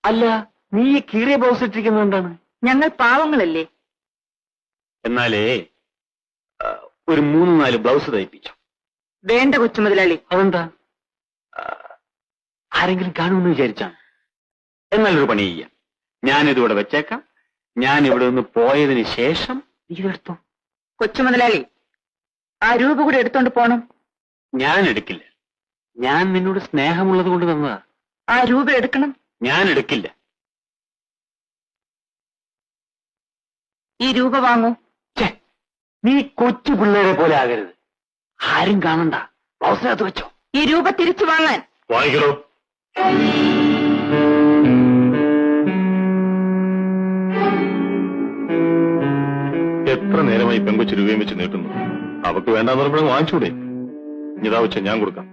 അല്ല, നീ ഈ കീറിയ ബ്ലൗസ് ഇട്ടിരിക്കുന്നത് എന്താണ്? ഞങ്ങൾ പാവങ്ങളല്ലേ. എന്നാലേ ഒരു 3-4 ബ്ലൗസ് തയ്പ്പിച്ചു. വേണ്ട കൊച്ചുമുതലാളി. അതെന്താ? ആരെങ്കിലും കാണുമെന്ന് വിചാരിച്ചാണ്. എന്നാലൊരു പണി ചെയ്യാം, ഞാനിതിവിടെ വെച്ചേക്കാം. ഞാൻ ഇവിടെ നിന്ന് പോയതിന് ശേഷം ഇതെടുത്തോ. കൊച്ചുമുതലാളി, ആ രൂപ കൂടി എടുത്തോണ്ട് പോണം. ഞാൻ എടുക്കില്ല. ഞാൻ നിന്നോട് സ്നേഹമുള്ളത് കൊണ്ട് തന്നതാ. ആ രൂപ എടുക്കണം. ഞാൻ എടുക്കില്ല. ഈ രൂപ വാങ്ങൂ. നീ കൊച്ചു പിള്ളേരെ പോലെ ആകരുത്. ആരും കാണണ്ട. ബ്ലൗസിനകത്ത് വെച്ചോ. ഈ രൂപ തിരിച്ചു വാങ്ങാൻ. വാങ്ങിക്കണോ? എത്ര നേരമായി പെങ്കൊച്ചു രൂപയും വെച്ച് നീട്ടുന്നു. അവക്ക് വേണ്ടാന്ന് പറയുമ്പോൾ വാങ്ങിച്ചൂടെ? ഇതാ വെച്ച ഞാൻ കൊടുക്കാം.